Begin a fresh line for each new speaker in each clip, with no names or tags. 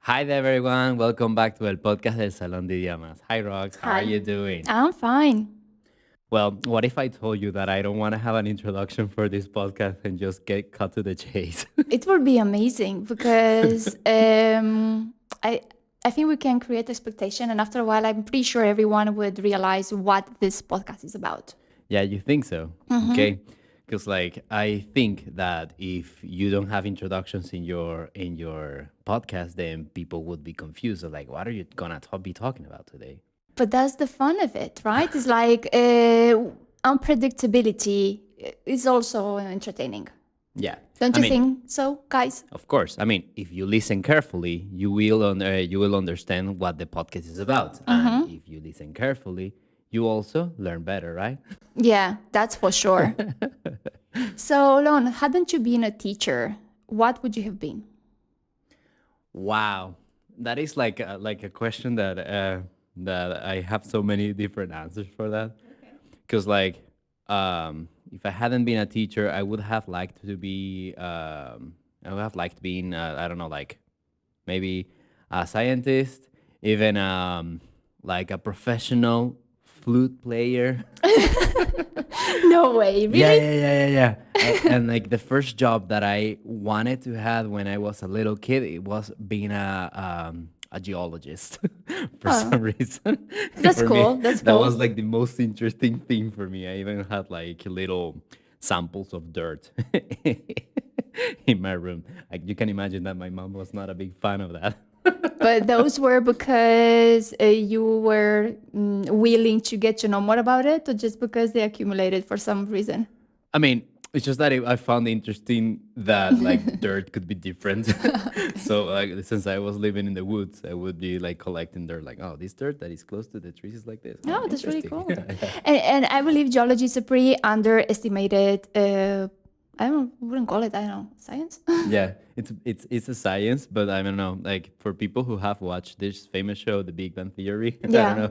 Hi there, everyone. Welcome back to el podcast del Salón de Idiomas. Hi, Rox. How are
Hi.
you doing?
I'm fine.
Well, what if I told you that I don't want to have an introduction for this podcast and just get cut to the chase?
It will be amazing because I think we can create expectation, and after a while, I'm pretty sure everyone would realize what this podcast is about.
Yeah, you think so? Okay. Because I think that if you don't have introductions in your podcast, then people would be confused. So like, what are you gonna be talking about today?
But that's the fun of it, right? It's like unpredictability is also entertaining.
Yeah.
Don't
I
you
mean,
think so, guys?
Of course. I mean, if you listen carefully, you will understand what the podcast is about. And if you listen carefully, you also learn better, right?
Yeah, that's for sure. So, Lon, hadn't you been a teacher, what would you have been?
Wow, that is like a question that I have so many different answers for that. Because if I hadn't been a teacher, I would have liked to be. I would have liked being. I don't know, like maybe a scientist, even like a professional flute player.
No way,
Yeah,
really?
yeah, yeah, yeah, yeah. And like the first job that I wanted to have when I was a little kid, it was being a geologist for
Oh,
some reason.
that's
For me,
cool. That's
that was
cool.
like the most interesting thing for me. I even had like little samples of dirt in my room. Like you can imagine that my mom was not a big fan of that.
But those were because you were willing to get to know more about it, or just because they accumulated for some reason?
I mean, it's just that I found interesting that like dirt could be different. So like since I was living in the woods, I would be like collecting dirt. Like, oh, this dirt that is close to the trees is like this. Oh,
Oh, that's really
interesting.
cool. And I believe geology is a pretty underestimated. Wouldn't call it. I don't know, science.
Yeah, it's a science, but I don't know. Like for people who have watched this famous show, The Big Bang Theory, I don't
Yeah.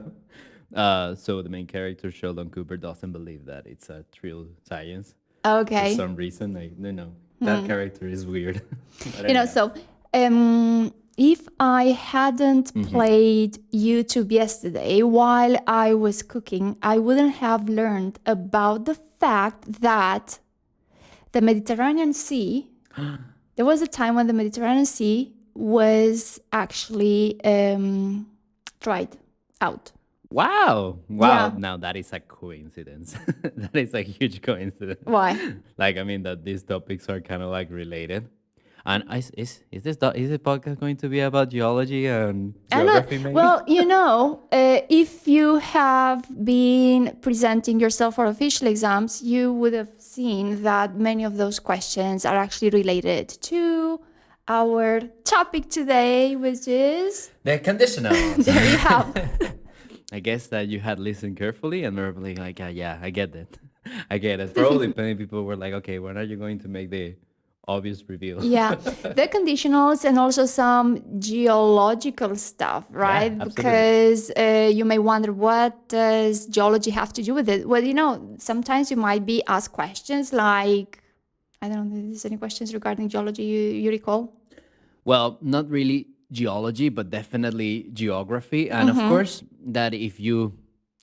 know. So the main character Sheldon Cooper doesn't believe that it's a true science for
Okay.
some reason. Like, no, that character is weird. But
You know,
anyhow.
so if I hadn't played YouTube yesterday while I was cooking, I wouldn't have learned about the fact that the Mediterranean Sea, there was a time when the Mediterranean Sea was actually dried out.
Wow.
Yeah.
Wow. Now that is a coincidence. That is a huge coincidence.
Why?
Like, I mean, that these topics are kind of like related. And is is this podcast going to be about geology and
I know.
geography, maybe?
Well, if you have been presenting yourself for official exams, you would have seen that many of those questions are actually related to our topic today, which is
The conditionals.
there you have.
I guess that you had listened carefully and were like, yeah, I get it. I get it. Probably many people were like, okay, when are you going to make the obvious reveal?
Yeah, the conditionals and also some geological stuff, right?
absolutely.
Because you may wonder, what does geology have to do with it? Well, sometimes you might be asked questions like, I don't know, if there's any questions regarding geology you recall?
Well, not really geology, but definitely geography. And of course, that if you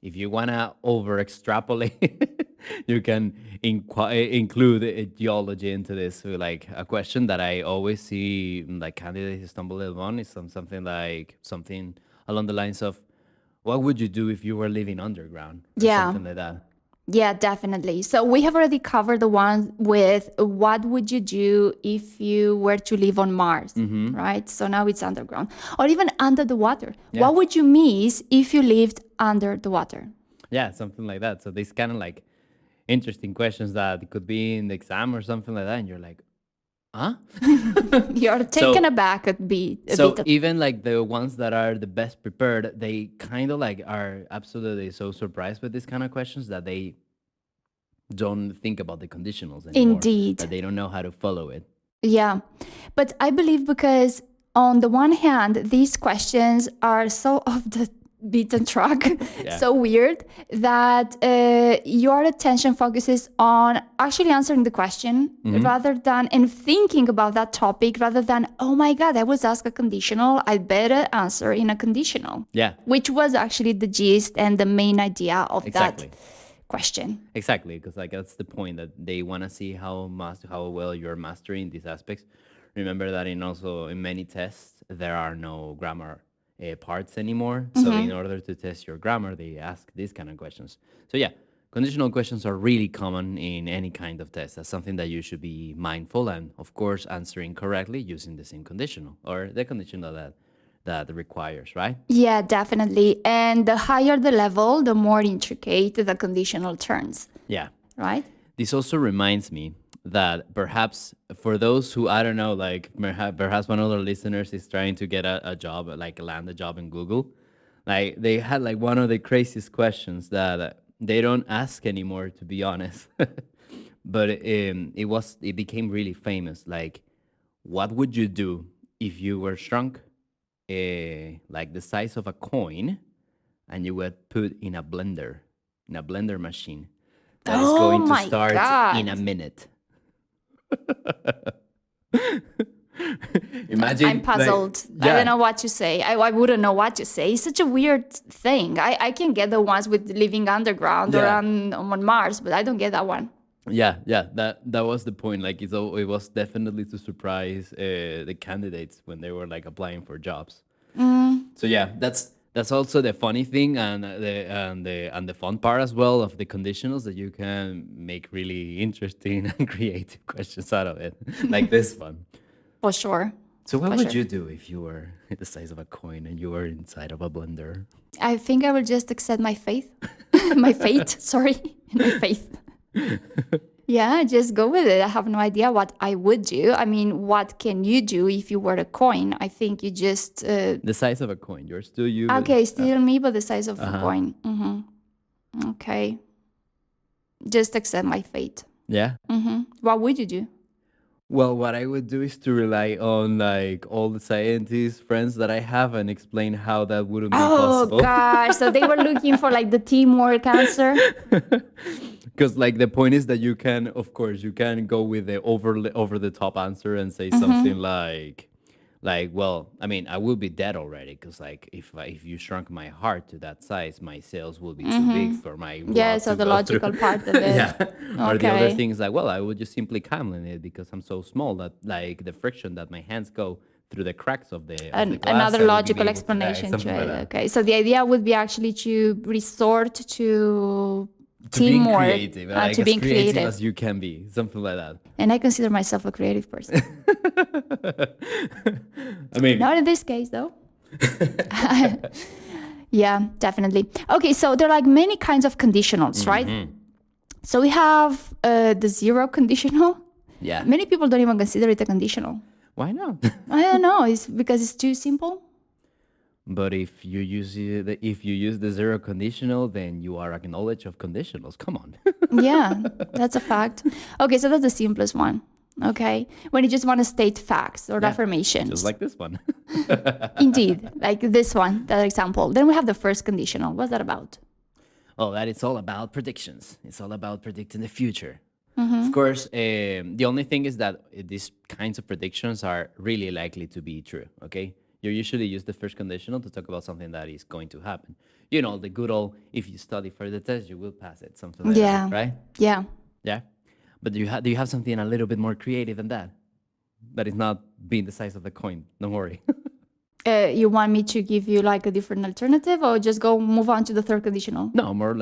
wanna over extrapolate, you can include geology into this. So, like a question that I always see like candidates stumble upon is something along the lines of, "What would you do if you were living underground?" or
Yeah.
something like that.
Yeah, definitely. So we have already covered the one with what would you do if you were to live on Mars, right? So now it's underground or even under the water.
Yeah.
What would you miss if you lived under the water?
Yeah, something like that. So these kind of like interesting questions that could be in the exam or something like that, and you're like, huh?
You're taken aback a bit.
So even like the ones that are the best prepared, they kind of like are absolutely so surprised with these kind of questions that they don't think about the conditionals anymore.
Indeed.
That they don't know how to follow it.
Yeah. But I believe because on the one hand, these questions are so of beaten track,
Yeah.
so weird, that your attention focuses on actually answering the question rather than, and thinking about that topic rather than, oh my God, I was asked a conditional, I better answer in a conditional.
Yeah.
Which was actually the gist and the main idea of
Exactly.
that question.
Exactly, because like that's the point, that they want to see how well you're mastering these aspects. Remember that in many tests there are no grammar parts anymore. So in order to test your grammar, they ask these kind of questions. So yeah, conditional questions are really common in any kind of test. That's something that you should be mindful, and of course answering correctly using the same conditional or the conditional that requires, right?
Yeah, definitely. And the higher the level, the more intricate the conditional turns,
Yeah.
right?
This also reminds me that perhaps for those who, I don't know, like perhaps one of the listeners is trying to get a job, like land a job in Google. Like they had like one of the craziest questions that they don't ask anymore, to be honest. But it became really famous. Like, what would you do if you were shrunk, like the size of a coin, and you were put in a blender machine that is
Oh
going to
my
start in a
God.
minute. Imagine.
I'm puzzled.
Like, yeah.
I don't know what to say. I wouldn't know what to say. It's such a weird thing. I can get the ones with living underground or
Yeah.
on Mars, but I don't get that one.
Yeah, that was the point. Like it was definitely to surprise the candidates when they were like applying for jobs. So yeah, that's also the funny thing, and the fun part as well of the conditionals, that you can make really interesting and creative questions out of it, like this one.
For sure.
So what
For
would
sure.
you do if you were the size of a coin and you were inside of a blender?
I think I will just accept my faith. My fate, sorry. My faith. Yeah, just go with it. I have no idea what I would do. I mean, what can you do if you were a coin? I think you just...
The size of a coin. You're still you. But,
okay, still me, but the size of a coin. Okay. Just accept my fate.
yeah.
What would you do?
Well, what I would do is to rely on like all the scientists friends that I have and explain how that wouldn't be
Oh,
possible.
gosh. So they were looking for like the teamwork answer?
Because like the point is that you can, of course, you can go with the over the top answer and say something like, well, I mean, I will be dead already, because like if you shrunk my heart to that size, my cells will be too big for my
Yeah,
blood
so
to
the
go
logical
through.
part of it.
Yeah. Or the other
Okay.
thing is like, well, I would just simply camel it because I'm so small that like the friction that my hands go through the cracks of the glass,
Another
I would be
logical
able to die,
explanation to
something like
it.
that.
Okay, so the idea would be actually to resort to
To being
teamwork,
creative, like
to
as
being
creative
creative.
as you can be, something like that.
And I consider myself a creative person.
I mean,
Not in this case, though. Yeah, definitely. Okay, so there are like many kinds of conditionals, right? So we have the zero conditional.
yeah.
Many people don't even consider it a conditional.
Why not?
I don't know. It's because it's too simple.
But if you use the zero conditional, then you are acknowledged of conditionals. Come on.
Yeah, that's a fact. Okay, so that's the simplest one. Okay, when you just want to state facts or
Yeah,
affirmations.
Just like this one.
Indeed, like this one, that example. Then we have the first conditional. What's that about?
Oh, that it's all about predictions. It's all about predicting the future. Of course, the only thing is that these kinds of predictions are really likely to be true, okay? You usually use the first conditional to talk about something that is going to happen. You know, the good old, if you study for the test, you will pass it, something like
Yeah.
that, right?
Yeah.
Yeah. But do you have something a little bit more creative than that? That is not being the size of the coin. Don't worry.
You want me to give you like a different alternative or just go move on to the third conditional?
No, more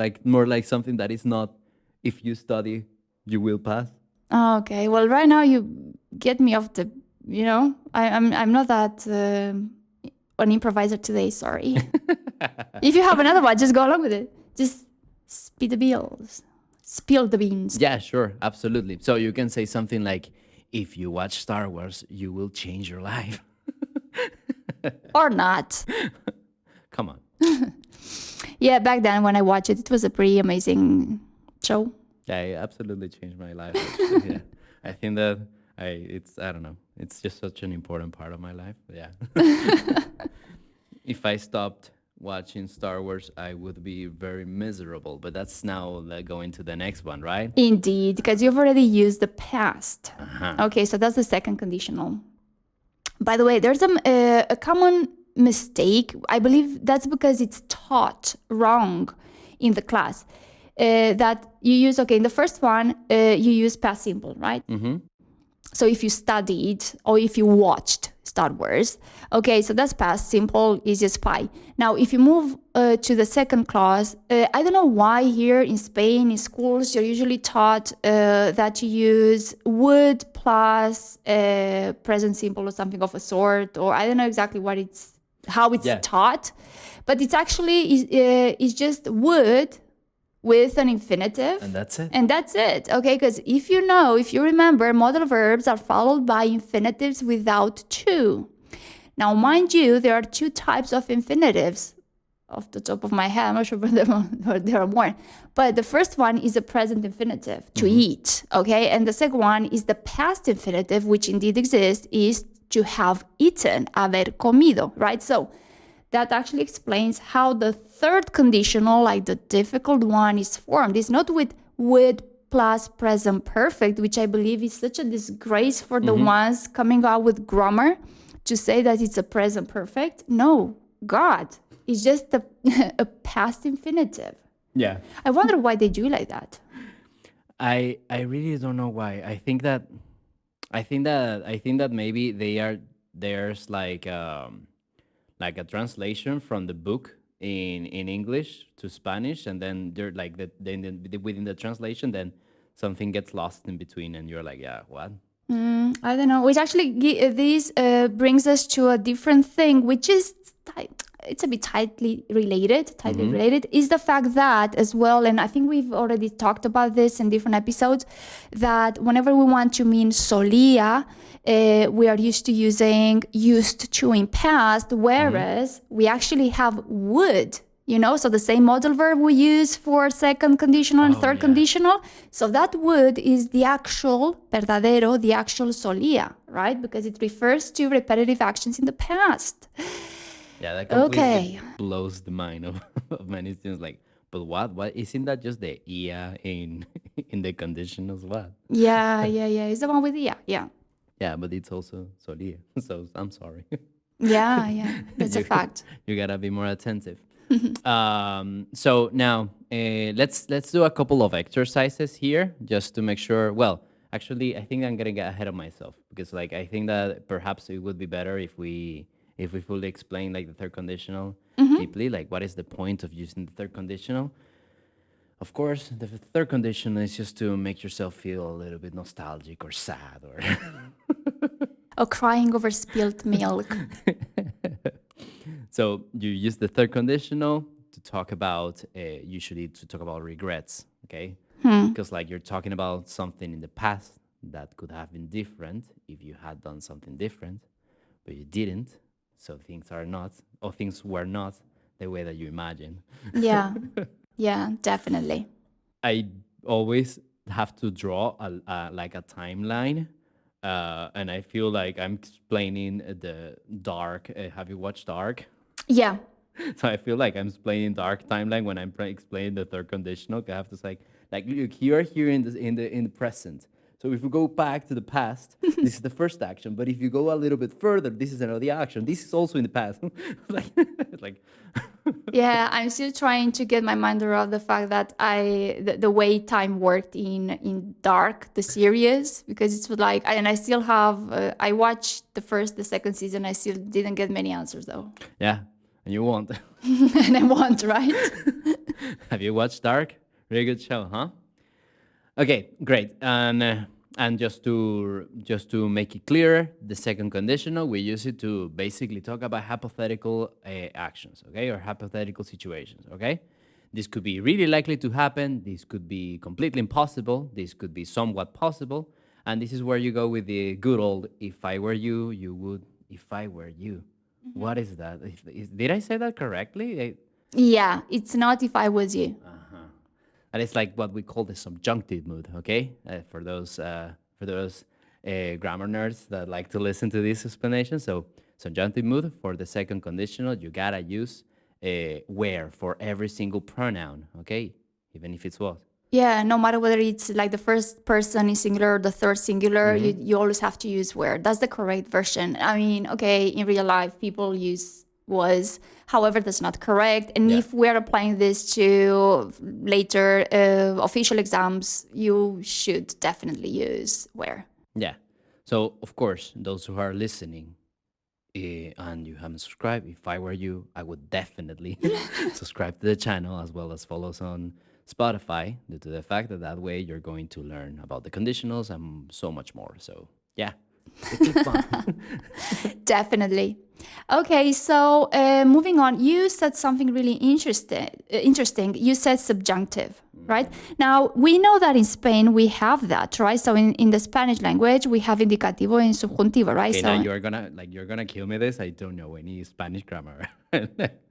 like something that is not, if you study, you will pass.
Oh, okay. Well, right now you get me off the, I'm not that an improviser today. Sorry. If you have another one, just go along with it. Just spill the beans.
Yeah, sure, absolutely. So you can say something like, if you watch Star Wars, you will change your life.
Or not.
Come on.
Yeah, back then when I watched it, it was a pretty amazing show.
Yeah, it absolutely changed my life. Actually. Yeah, I think that I don't know. It's just such an important part of my life. Yeah. If I stopped watching Star Wars, I would be very miserable. But that's now going to the next one, right?
Indeed, because you've already used the past.
Uh-huh.
Okay, so that's the second conditional. By the way, there's a common mistake. I believe that's because it's taught wrong in the class. That you use, okay, in the first one, you use past simple, right?
Mm-hmm.
So if you studied or if you watched Star Wars, okay, so that's past simple, easy as pie. Now, if you move to the second clause, I don't know why here in Spain, in schools, you're usually taught that you use would plus present simple or something of a sort, or I don't know exactly how it's taught, but it's actually is just would with an infinitive.
And that's it.
And that's it, okay? Because if you remember, modal verbs are followed by infinitives without to. Now, mind you, there are two types of infinitives. Off the top of my head, I'm not sure if there are more. But the first one is a present infinitive, to eat, okay? And the second one is the past infinitive, which indeed exists, is to have eaten, haber comido, right? So that actually explains how the third conditional, like the difficult one, is formed. It's not with would plus present perfect, which I believe is such a disgrace for the ones coming out with grammar to say that it's a present perfect. No, God, it's just a past infinitive.
Yeah.
I wonder why they do like that.
I really don't know why. I think that maybe there's like a translation from the book in English to Spanish, and then they're like within the translation, then something gets lost in between, and you're like, yeah, what?
I don't know. Which actually this brings us to a different thing, which is it's a bit tightly related. Is the fact that as well, and I think we've already talked about this in different episodes, that whenever we want to mean solía, we are used to using used to in past, whereas we actually have would. So the same modal verb we use for second conditional and third conditional. So that would is the actual verdadero, the actual solía, right? Because it refers to repetitive actions in the past.
Yeah, that completely blows the mind of many students. Like, but what? What isn't that just the ia in the conditionals? What?
Yeah. It's the one with the yeah.
Yeah, but it's also solía. So I'm sorry.
Yeah. That's a fact.
You gotta be more attentive. So now let's do a couple of exercises here just to make sure. Well, actually, I think I'm gonna get ahead of myself because I think that perhaps it would be better if we fully explain the third conditional deeply, like what is the point of using the third conditional. Of course, the third conditional is just to make yourself feel a little bit nostalgic or sad or
or crying over spilled milk.
So you use the third conditional to talk about, usually to talk about regrets, okay? Because you're talking about something in the past that could have been different if you had done something different, but you didn't. So things were not the way that you imagine.
Yeah, definitely.
I always have to draw a timeline. And I feel like I'm explaining the Dark. Have you watched Dark?
Yeah.
So I feel like I'm explaining Dark timeline when I'm explaining the third conditional. I have to say, look, you are here in the present. So if we go back to the past, this is the first action. But if you go a little bit further, this is another action. This is also in the past.
Yeah, I'm still trying to get my mind around the fact that the way time worked in Dark, the series, because it's and I still have, I watched the first, the second season, I still didn't get many answers though.
Yeah, and you won't.
And I want, right?
Have you watched Dark? Really good show, huh? Okay, great. And just to make it clearer, the second conditional, we use it to basically talk about hypothetical actions, okay, or hypothetical situations, okay? This could be really likely to happen. This could be completely impossible. This could be somewhat possible. And this is where you go with the good old, if I were you, you would, if I were you. Mm-hmm. What is that? Did I say that correctly?
Yeah, it's not if I was you.
And it's like what we call the subjunctive mood, okay? For those grammar nerds that like to listen to this explanation. So subjunctive mood for the second conditional, you gotta use where for every single pronoun, okay? Even if it's was.
Yeah, no matter whether it's like the first person is singular or the third singular, you always have to use where. That's the correct version. I mean, okay, in real life, people use was. However, that's not correct. And
Yeah.
if we're applying this to later official exams, you should definitely use where.
Yeah. So, of course, those who are listening and you haven't subscribed, if I were you, I would definitely subscribe to the channel as well as follow us on Spotify due to the fact that that way you're going to learn about the conditionals and so much more. So, yeah, it keeps fun.
Definitely. Okay, so moving on, you said something really interesting. You said subjunctive, right? Now, we know that in Spain we have that, right? So in the Spanish language, we have indicativo and subjuntivo, right?
Okay,
So
now you're gonna kill me this. I don't know any Spanish grammar.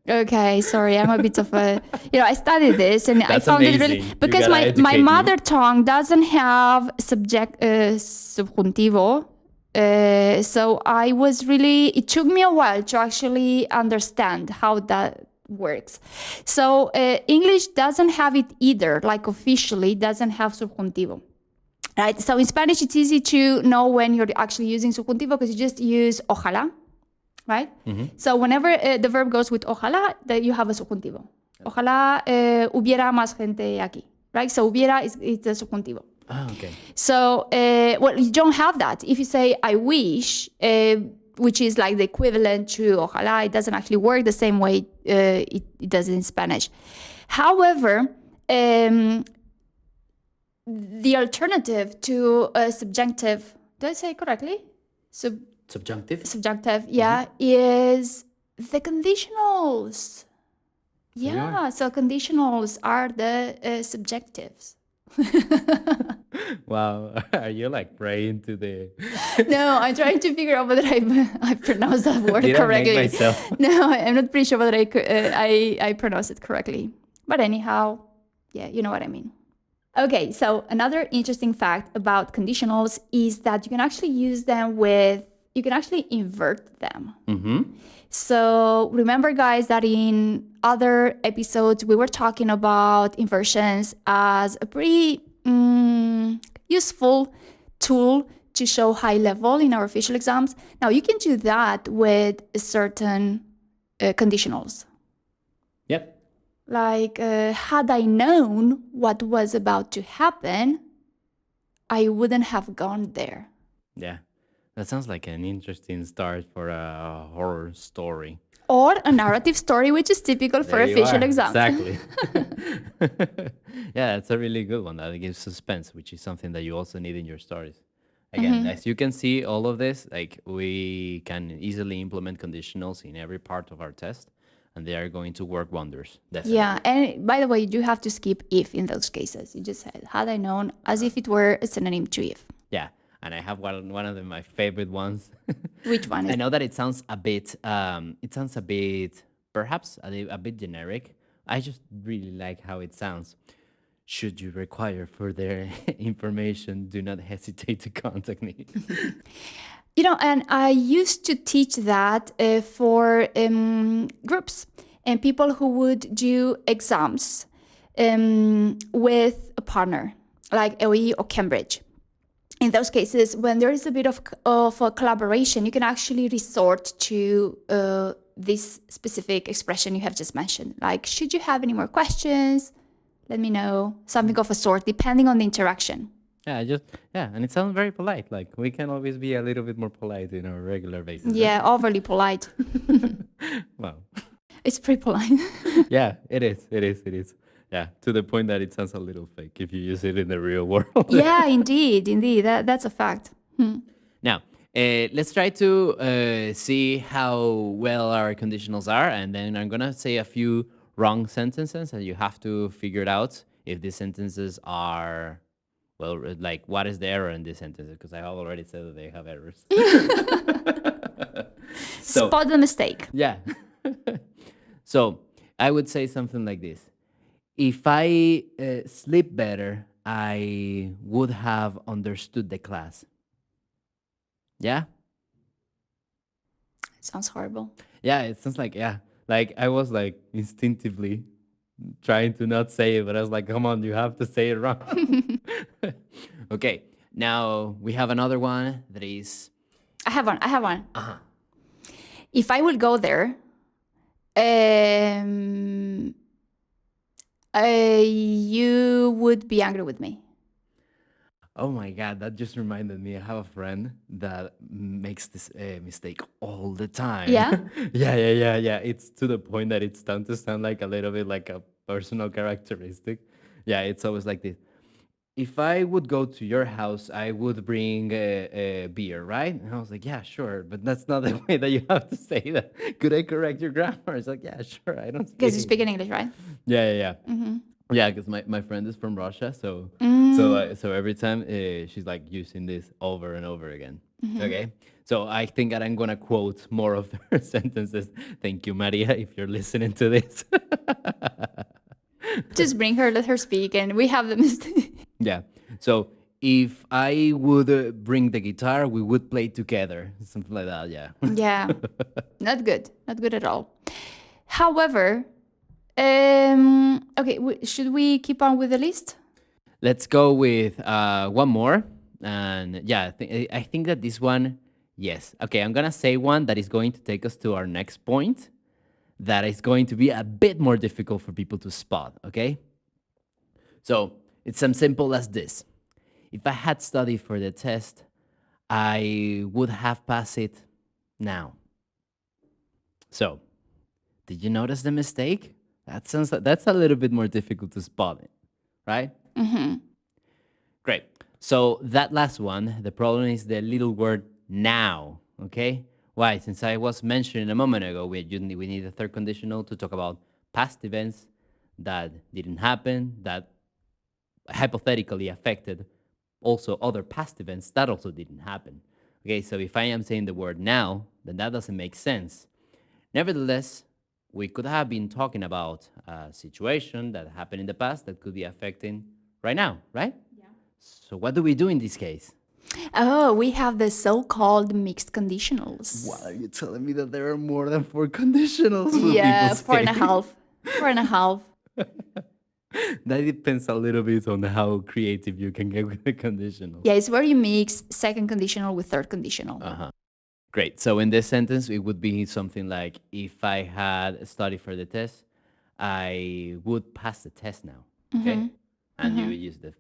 okay, sorry, I'm a bit of a, I studied this and I
That's
found it
amazing.
really,
You
because
gotta
my
educate me.
mother tongue doesn't have subjuntivo. So it took me a while to actually understand how that works. So English doesn't have it either, like officially doesn't have subjuntivo. Right? So in Spanish, it's easy to know when you're actually using subjuntivo because you just use ojalá, right? So whenever the verb goes with ojalá, you have a subjuntivo. Ojalá hubiera más gente aquí, right? So hubiera is the subjuntivo.
Ah, okay.
So, you don't have that. If you say I wish, which is like the equivalent to ojalá, it doesn't actually work the same way it does in Spanish. However, the alternative to subjunctive, did I say it correctly?
Subjunctive?
Subjunctive, yeah, is the conditionals.
you
Yeah, so conditionals are the subjectives.
Wow. Are you like praying to the
No, I'm trying to figure out whether I pronounced that word
Did
correctly.
I make myself?
No, I'm not pretty sure whether I pronounced it correctly. But anyhow, yeah, you know what I mean. Okay, so another interesting fact about conditionals is that you can actually you can actually invert them. So remember, guys, that in other episodes, we were talking about inversions as a pretty useful tool to show high level in our official exams. Now, you can do that with certain conditionals.
Yep.
Like, had I known what was about to happen, I wouldn't have gone there.
Yeah. That sounds like an interesting start for a horror story.
Or a narrative story, which is typical for
There you
official
are.
exams.
Exactly. Yeah, that's a really good one. That gives suspense, which is something that you also need in your stories. Again, as you can see, all of this, like we can easily implement conditionals in every part of our test, and they are going to work wonders. Definitely.
Yeah, and by the way, you do have to skip if in those cases. You just said, had I known, as if it were a synonym to if.
Yeah, and I have one of my favorite ones.
Which one
I
is
know that it sounds a bit, perhaps a bit generic. I just really like how it sounds. Should you require further information, do not hesitate to contact me.
And I used to teach that for groups and people who would do exams with a partner, like OE or Cambridge. In those cases, when there is a bit of a collaboration, you can actually resort to this specific expression you have just mentioned. Like, should you have any more questions? Let me know. Something of a sort, depending on the interaction.
Yeah, and it sounds very polite. Like we can always be a little bit more polite in a regular basis.
Yeah, overly polite.
Well,
It's pretty polite.
yeah, it is. Yeah, to the point that it sounds a little fake if you use it in the real world.
Yeah, indeed. That's a fact.
Now, let's try to see how well our conditionals are, and then I'm gonna say a few wrong sentences, and you have to figure it out if these sentences are, well, like what is the error in these sentences? Because I have already said that they have errors. So,
Spot the mistake.
yeah. So I would say something like this: if I sleep better, I would have understood the class. Yeah.
Sounds horrible.
Yeah, it sounds like, yeah. Like I was like instinctively trying to not say it, but I was like, come on, you have to say it wrong. Okay, now we have another one that is.
I have one. I have one.
Uh-huh.
If I will go there, you would be angry with me.
Oh my God, that just reminded me. I have a friend that makes this mistake all the time.
Yeah?
Yeah. It's to the point that it's starting to sound like a little bit like a personal characteristic. Yeah, it's always like this. If I would go to your house, I would bring a beer, right? And I was like, yeah, sure, but that's not the way that you have to say that. Could I correct your grammar? It's like, yeah, sure, I don't
Because you
speak.
speak in English, right?
Yeah. Yeah, because my friend is from Russia, so so every time she's like using this over and over again. Okay, so I think that I'm gonna quote more of her sentences. Thank you, Maria, if you're listening to this.
Just bring her, let her speak, and we have the mistake.
Yeah. So if I would bring the guitar, we would play together, something like that. Yeah.
Yeah, not good. Not good at all. However, okay, should we keep on with the list?
Let's go with one more. And yeah, I think that this one, yes. Okay, I'm going to say one that is going to take us to our next point that is going to be a bit more difficult for people to spot, okay? So it's as simple as this. If I had studied for the test, I would have passed it now. So, did you notice the mistake? That sounds like that's a little bit more difficult to spot it, right? Great. So that last one, the problem is the little word now. Okay. Why? Since I was mentioning a moment ago, we need a third conditional to talk about past events that didn't happen, that hypothetically affected also other past events that also didn't happen. Okay, so if I am saying the word now, then that doesn't make sense. Nevertheless, we could have been talking about a situation that happened in the past that could be affecting right now, right? Yeah. So what do we do in this case?
Oh, we have the so-called mixed conditionals.
Why are you telling me that there are more than four conditionals?
Yeah, 4.5. 4.5.
That depends a little bit on how creative you can get with the conditional.
Yeah, it's where you mix second conditional with third conditional.
Great. So in this sentence, it would be something like, if I had studied for the test, I would pass the test now. Okay. And you use the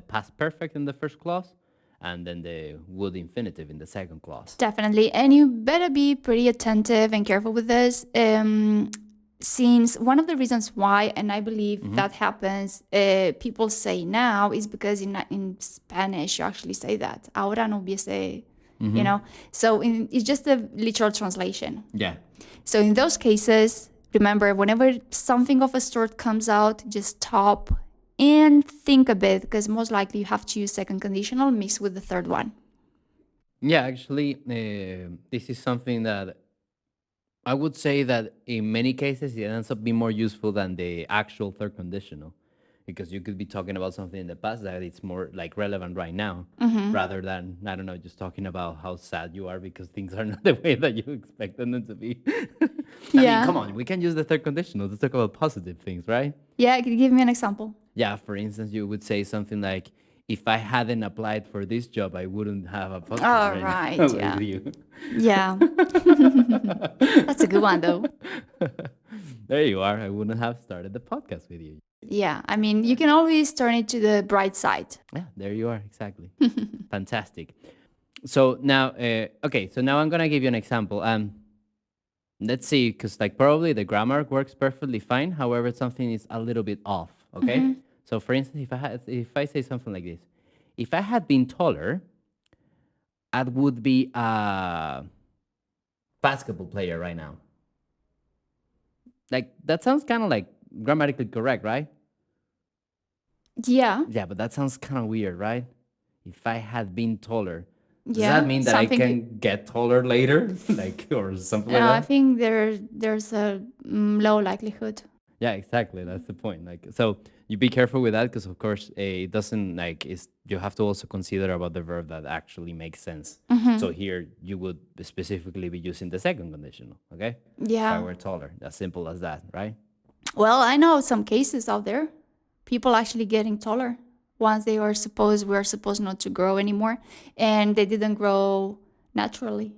past perfect in the first clause, and then the would infinitive in the second clause.
Definitely. And you better be pretty attentive and careful with this. Since one of the reasons why, and I believe that happens, people say now is because in Spanish you actually say that. Ahora no hubiese, you know. So it's just a literal translation.
Yeah.
So in those cases, remember, whenever something of a sort comes out, just stop and think a bit, because most likely you have to use second conditional mixed with the third one.
Yeah, actually, this is something that I would say that in many cases it ends up being more useful than the actual third conditional, because you could be talking about something in the past that it's more like relevant right now, rather than, I don't know, just talking about how sad you are because things are not the way that you expected them to be. I mean, come on, we can use the third conditional to talk about positive things, right?
Yeah, could you give me an example?
Yeah, for instance, you would say something like, if I hadn't applied for this job, I wouldn't have a podcast
Oh,
right
right,
now
yeah.
with you.
Yeah. That's a good one, though.
There you are. I wouldn't have started the podcast with you.
Yeah, I mean, you can always turn it to the bright side.
Yeah, there you are. Exactly. Fantastic. So now, okay, so now I'm going to give you an example. Let's see, because like probably the grammar works perfectly fine. However, something is a little bit off, okay? So for instance, if I say something like this, if I had been taller, I would be a basketball player right now. Like that sounds kind of like grammatically correct, right?
Yeah.
Yeah, but that sounds kind of weird, right? If I had been taller, does
Yeah,
that mean that
something
I can get taller later, like or something like
I
that?
think there's a low likelihood.
Yeah, exactly. That's the point. Like, so you be careful with that because, of course, it doesn't like is. You have to also consider about the verb that actually makes sense. So here you would specifically be using the second conditional. Okay. If I
Yeah.
were taller, as simple as that, right?
Well, I know some cases out there, people actually getting taller once they are supposed we are supposed not to grow anymore, and they didn't grow naturally.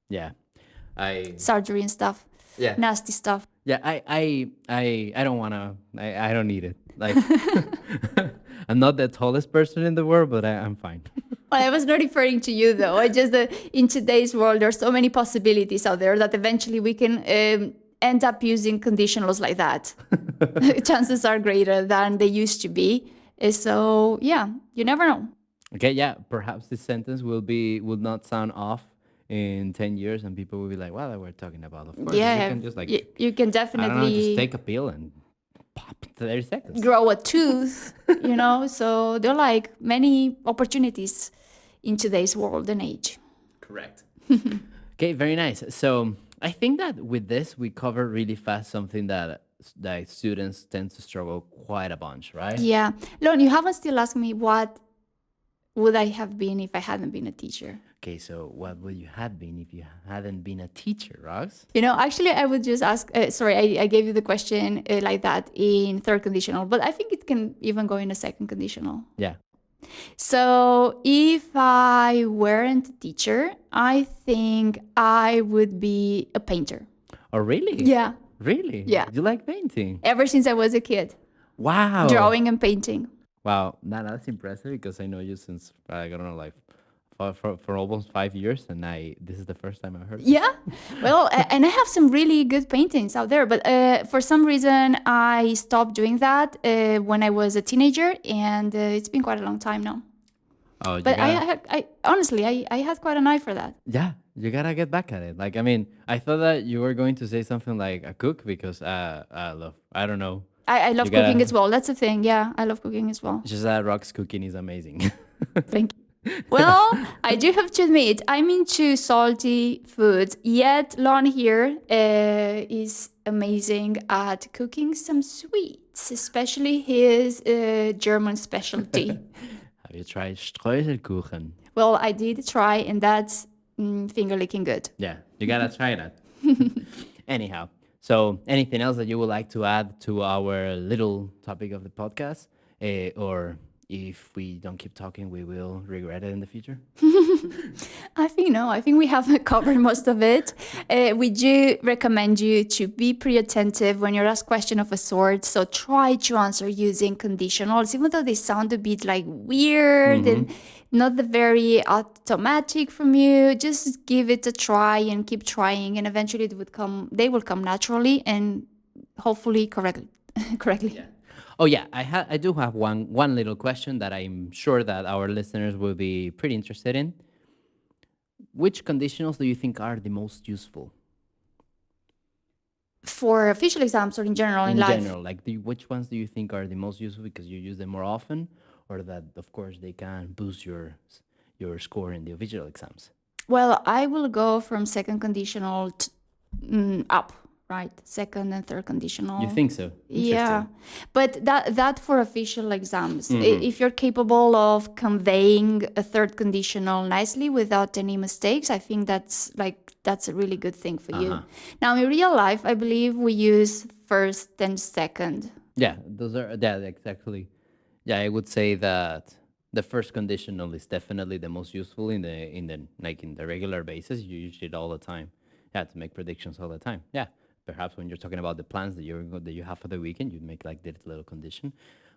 Yeah. I
Surgery and stuff,
yeah.
nasty stuff.
Yeah, I don't wanna. I don't need it. Like, I'm not the tallest person in the world, but I'm fine.
Well, I was not referring to you though. I just in today's world, there's so many possibilities out there that eventually we can end up using conditionals like that. Chances are greater than they used to be. So yeah, you never know.
Okay, yeah, perhaps this sentence will not sound off in 10 years, and people will be like, "Well, we're talking about." Of course, you
Yeah,
can just like
you can
I don't know, just
definitely
take a pill and pop 30 seconds.
grow a tooth, So there are like many opportunities in today's world and age.
Correct. Okay, very nice. So I think that with this we cover really fast something that students tend to struggle quite a bunch, right?
Yeah. Lon, you haven't still asked me what would I have been if I hadn't been a teacher.
Okay, so what would you have been if you hadn't been a teacher, Rox?
Actually, I would just ask. Sorry, I gave you the question like that in third conditional, but I think it can even go in a second conditional.
Yeah.
So if I weren't a teacher, I think I would be a painter.
Oh, really?
Yeah.
Really?
Yeah.
You like painting?
Ever since I was a kid,
Wow.
drawing and painting.
Wow, that's impressive because I know you since I don't know, like for almost 5 years, and this is the first time I heard.
Yeah. Well, and I have some really good paintings out there, but for some reason I stopped doing that when I was a teenager, and it's been quite a long time now.
Oh,
But I honestly, I had quite an eye for that.
yeah, you gotta get back at it. Like, I mean, I thought that you were going to say something like a cook because I don't know.
I love
You gotta-
cooking as well. That's the thing. Yeah, I love cooking as well.
It's just that Rock's cooking is amazing.
Thank you. Well, I do have to admit, I'm into salty foods. Yet Lon here is amazing at cooking some sweets, especially his German specialty.
Have you tried Streuselkuchen?
Well, I did try, and that's finger licking good.
Yeah, you gotta try that. Anyhow, so anything else that you would like to add to our little topic of the podcast? Or if we don't keep talking, we will regret it in the future?
I think we have covered most of it. We do recommend you to be pretty attentive when you're asked question of a sort. So try to answer using conditionals, even though they sound a bit like weird and not the very automatic from you. Just give it a try and keep trying, and eventually they will come naturally and hopefully correctly.
Yeah. Oh yeah, I do have one little question that I'm sure that our listeners will be pretty interested in. Which conditionals do you think are the most useful?
For official exams or in general in life?
In general, like which ones do you think are the most useful because you use them more often, or that of course they can boost your score in the official exams?
Well, I will go from second conditional up, right? Second and third conditional.
You think so?
Yeah, but that for official exams, if you're capable of conveying a third conditional nicely without any mistakes, I think that's a really good thing for you. Now, in real life, I believe we use first and second.
Yeah, those are exactly. Yeah, I would say that the first conditional is definitely the most useful in the regular basis. You use it all the time. Yeah, to make predictions all the time. Yeah. Perhaps when you're talking about the plans that you have for the weekend, you make like this little condition.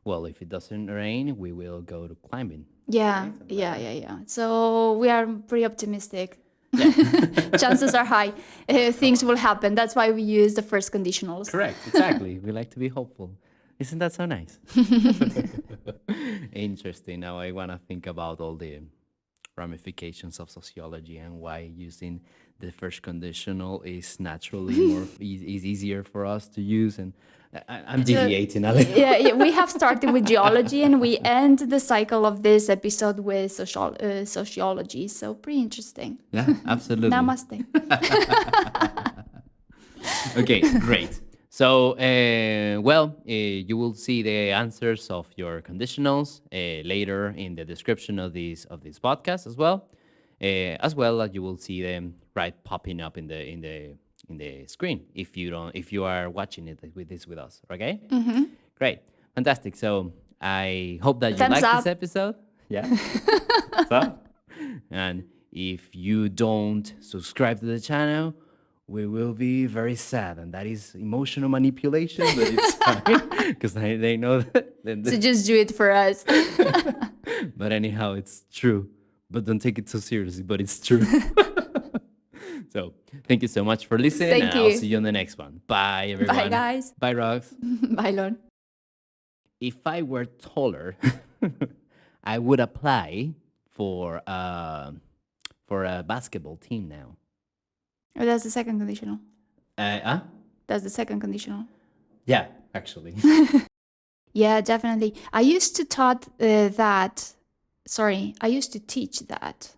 Well, if it doesn't rain, we will go to climbing.
Yeah. So we are pretty optimistic. Yeah. Chances are high. Things will happen. That's why we use the first conditionals.
Correct. Exactly. We like to be hopeful. Isn't that so nice? Interesting. Now I want to think about all the ramifications of sociology and why using the first conditional is naturally is easier for us to use, and I'm deviating a little.
Yeah, we have started with geology and we end the cycle of this episode with sociology. So pretty interesting.
Yeah, absolutely.
Namaste.
Okay, great. So, you will see the answers of your conditionals later in the description of this podcast as well as you will see them right popping up in the screen if you are watching it with us. Okay, great, fantastic. So I hope that you
Thumbs
like this
up.
episode. Yeah, so and if you don't subscribe to the channel, we will be very sad, and that is emotional manipulation, but it's fine because they know that.
So just do it for us.
But anyhow, it's true. But don't take it so seriously, but it's true. So thank you so much for listening,
Thank
and I'll
you.
see you on the next one. Bye, everyone.
Bye, guys.
Bye, Rox.
Bye, Lon.
If I were taller, I would apply for a basketball team now.
Oh, that's the second conditional.
Huh?
That's the second conditional.
Yeah, actually.
Yeah, definitely. I used to teach that.